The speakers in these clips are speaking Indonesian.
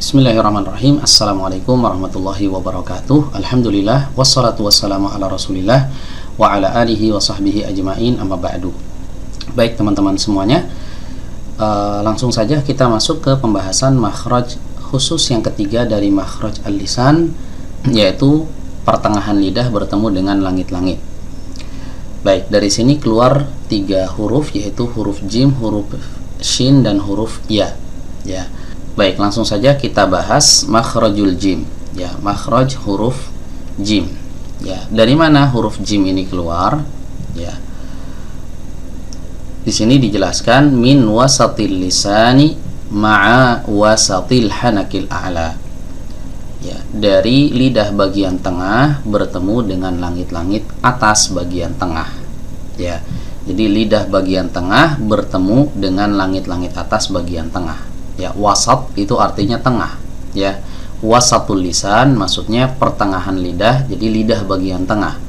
Bismillahirrahmanirrahim. Assalamualaikum warahmatullahi wabarakatuh. Alhamdulillah wassalatu wassalamu ala Rasulillah wa ala alihi wa sahbihi ajmain, amma ba'du. Baik teman-teman semuanya, langsung saja kita masuk ke pembahasan makhraj khusus yang ketiga dari makhraj al-lisan, yaitu pertengahan lidah bertemu dengan langit-langit. Baik, dari sini keluar 3 huruf, yaitu huruf jim, huruf shin, dan huruf ya. Baik, langsung saja kita bahas makhrajul jim. Ya, makhraj huruf jim. Ya, dari mana huruf jim ini keluar? Ya. Di sini dijelaskan min wasatil lisani ma'a wasatil hanakil a'la. Ya, dari lidah bagian tengah bertemu dengan langit-langit atas bagian tengah. Ya. Jadi lidah bagian tengah bertemu dengan langit-langit atas bagian tengah. Ya, wasat itu artinya tengah. Ya, wasatul lisan maksudnya pertengahan lidah, jadi lidah bagian tengah.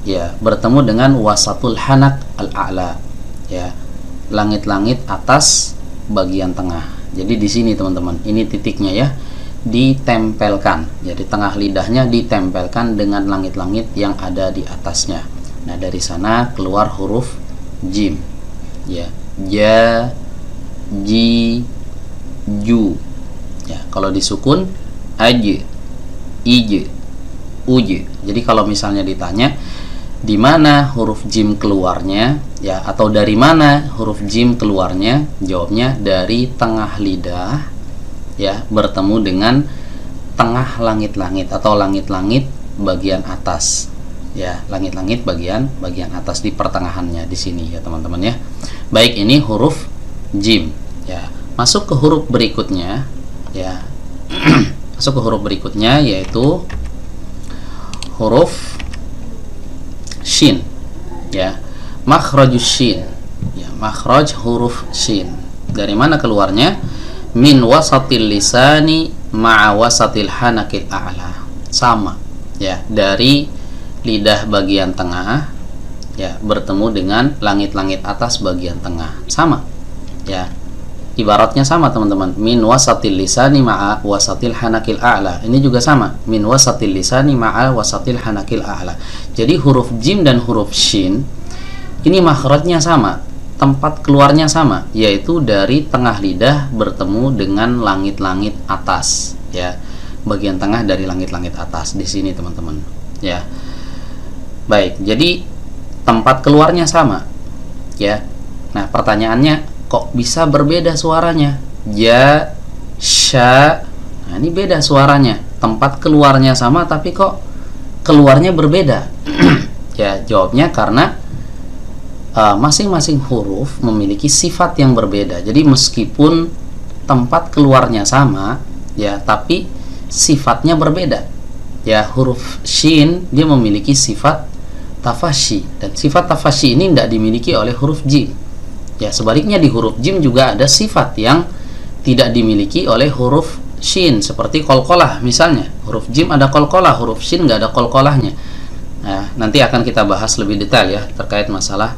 Ya, bertemu dengan wasatul hanak al-a'la. Ya, langit-langit atas bagian tengah. Jadi di sini teman-teman, ini titiknya ya, ditempelkan. Jadi tengah lidahnya ditempelkan dengan langit-langit yang ada di atasnya. Nah, dari sana keluar huruf jim. Ya, ja, ji, ju. Ya, kalau disukun aj, ij, uj. Jadi kalau misalnya ditanya di mana huruf jim keluarnya, ya, atau dari mana huruf jim keluarnya, jawabnya dari tengah lidah, ya, bertemu dengan tengah langit-langit atau langit-langit bagian atas. Ya, langit-langit bagian atas di pertengahannya di sini ya teman-teman ya. Baik, ini huruf jim. Ya, masuk ke huruf berikutnya, ya. Masuk ke huruf berikutnya yaitu huruf shin. Ya, makhrajus shin. Ya, makhraj huruf shin. Dari mana keluarnya? Min wasatil lisani ma'a wasatil hanakil a'la. Sama, ya, dari lidah bagian tengah, ya, bertemu dengan langit-langit atas bagian tengah. Sama, ya. Ibaratnya sama teman-teman, min wasatil lisani ma'a wasatil hanakil a'la. Ini juga sama, min wasatil lisani ma'a wasatil hanakil a'la. Jadi huruf jim dan huruf shin ini makhrajnya sama, tempat keluarnya sama, yaitu dari tengah lidah bertemu dengan langit-langit atas, ya. Bagian tengah dari langit-langit atas di sini teman-teman, ya. Baik, jadi tempat keluarnya sama, ya. Nah, pertanyaannya, kok bisa berbeda suaranya? Ja, sya. Nah, ini beda suaranya. Tempat keluarnya sama tapi kok keluarnya berbeda. Ya, jawabnya karena masing-masing huruf memiliki sifat yang berbeda. Jadi meskipun tempat keluarnya sama, ya, tapi sifatnya berbeda. Ya, huruf shin dia memiliki sifat tafashi, dan sifat tafashi ini tidak dimiliki oleh huruf jim. Ya, sebaliknya di huruf jim juga ada sifat yang tidak dimiliki oleh huruf shin, seperti qalqalah misalnya. Huruf jim ada qalqalah, huruf shin nggak ada qalqalahnya. Nah, nanti akan kita bahas lebih detail ya terkait masalah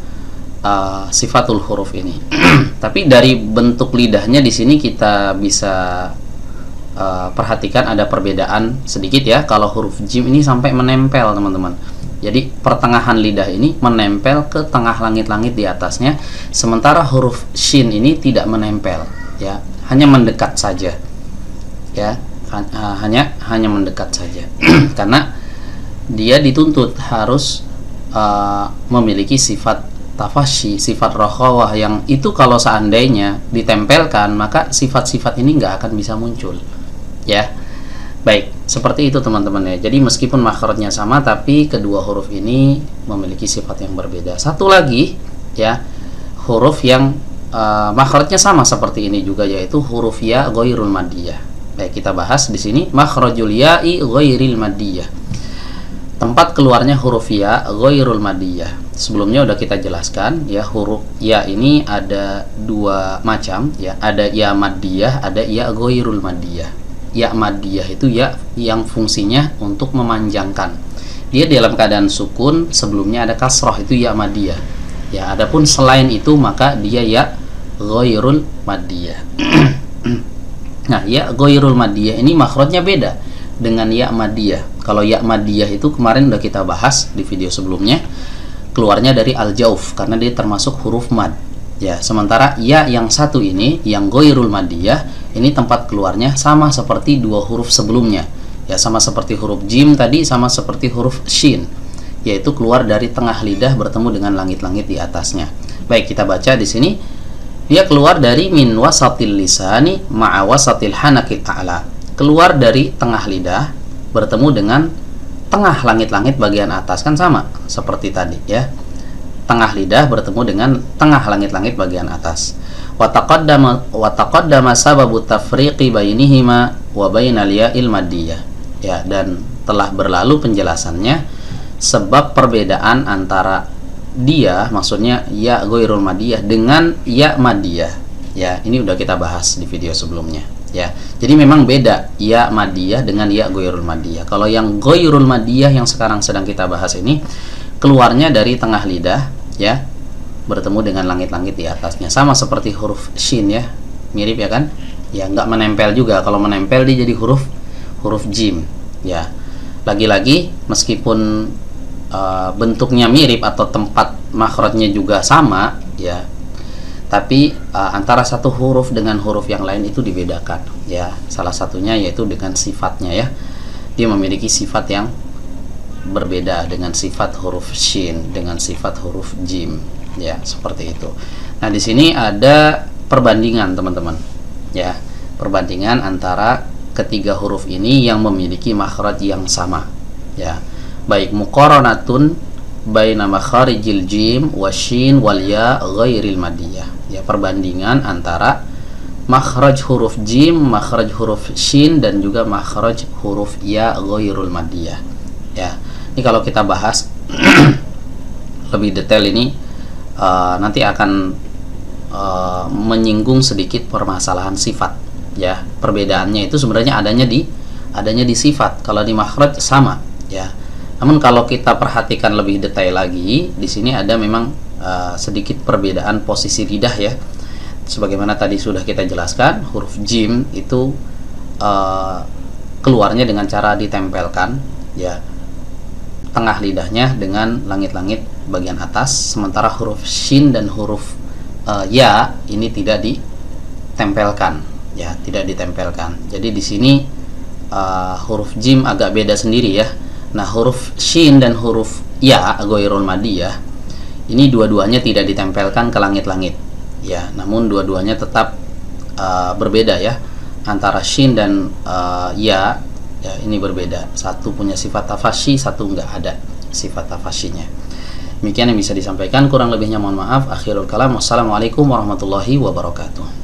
sifatul huruf ini. Tapi dari bentuk lidahnya di sini kita bisa perhatikan ada perbedaan sedikit ya. Kalau huruf jim ini sampai menempel teman-teman. Jadi pertengahan lidah ini menempel ke tengah langit-langit di atasnya, sementara huruf shin ini tidak menempel, ya, hanya mendekat saja, ya, hanya mendekat saja. Karena dia dituntut harus memiliki sifat tafashi, sifat rokhawah, yang itu kalau seandainya ditempelkan maka sifat-sifat ini nggak akan bisa muncul, ya. Baik, seperti itu teman-teman ya. Jadi meskipun makhrajnya sama tapi kedua huruf ini memiliki sifat yang berbeda. Satu lagi ya, huruf yang makhrajnya sama seperti ini juga, yaitu huruf ya ghairul maddiyah. Baik, kita bahas di sini makhrajul ya'i ghairil maddiyah. Tempat keluarnya huruf ya ghairul maddiyah. Sebelumnya udah kita jelaskan ya, huruf ya ini ada 2 macam ya, ada ya maddiyah, ada ya ghairul maddiyah. Ya maddiyah itu ya yang fungsinya untuk memanjangkan. Dia dalam keadaan sukun, sebelumnya ada kasroh, itu ya maddiyah. Ya, adapun selain itu maka dia ya ghairul maddiyah. Nah, ya ghairul maddiyah ini makhrajnya beda dengan ya maddiyah. Kalau ya maddiyah itu kemarin udah kita bahas di video sebelumnya, keluarnya dari al-jauf karena dia termasuk huruf mad. Ya, sementara ya yang satu ini yang ghairul maddiyah ini tempat keluarnya sama seperti dua huruf sebelumnya. Ya, sama seperti huruf jim tadi, sama seperti huruf shin, yaitu keluar dari tengah lidah bertemu dengan langit-langit di atasnya. Baik, kita baca di sini. Dia keluar dari min wasatil lisani ma'a wasatil hanakil a'la. Keluar dari tengah lidah bertemu dengan tengah langit-langit bagian atas, kan sama seperti tadi ya. Tengah lidah bertemu dengan tengah langit-langit bagian atas. Wa taqaddama sababu tafriqi bainihima wa bainal ya'il maddiyah. Ya, dan telah berlalu penjelasannya sebab perbedaan antara dia, maksudnya ya ghairul maddiyah dengan ya maddiyah. Ya, ini udah kita bahas di video sebelumnya ya. Jadi memang beda ya maddiyah dengan ya ghairul maddiyah. Kalau yang ghairul maddiyah yang sekarang sedang kita bahas ini keluarnya dari tengah lidah ya, bertemu dengan langit-langit di atasnya, sama seperti huruf shin ya, mirip ya kan ya, nggak menempel juga. Kalau menempel dia jadi huruf jim ya. Lagi-lagi meskipun bentuknya mirip atau tempat makhrajnya juga sama ya, tapi antara satu huruf dengan huruf yang lain itu dibedakan ya. Salah satunya yaitu dengan sifatnya ya, dia memiliki sifat yang berbeda dengan sifat huruf shin dengan sifat huruf jim ya, seperti itu. Nah, di sini ada perbandingan teman-teman ya, perbandingan antara ketiga huruf ini yang memiliki makhraj yang sama ya, baik muqaranatun baina makharijil jim washin wal ya ghairil maddiyah ya, perbandingan antara makhraj huruf jim, makhraj huruf shin dan juga makhraj huruf ya ghairul maddiyah ya. Ini kalau kita bahas lebih detail ini nanti akan menyinggung sedikit permasalahan sifat ya. Perbedaannya itu sebenarnya adanya di sifat. Kalau di makhraj sama ya. Namun kalau kita perhatikan lebih detail lagi, di sini ada memang sedikit perbedaan posisi lidah ya. Sebagaimana tadi sudah kita jelaskan, huruf jim itu keluarnya dengan cara ditempelkan ya, tengah lidahnya dengan langit-langit bagian atas, sementara huruf shin dan huruf ya ini tidak ditempelkan ya, tidak ditempelkan. Jadi di sini huruf jim agak beda sendiri ya. Nah, huruf shin dan huruf ya ghairul maddiyah ini dua-duanya tidak ditempelkan ke langit-langit ya, namun dua-duanya tetap berbeda ya. Antara shin dan ya ini berbeda. Satu punya sifat tafashi, satu enggak ada sifat tafashinya. Demikian yang bisa disampaikan, kurang lebihnya mohon maaf. Akhirul kalam, wassalamualaikum warahmatullahi wabarakatuh.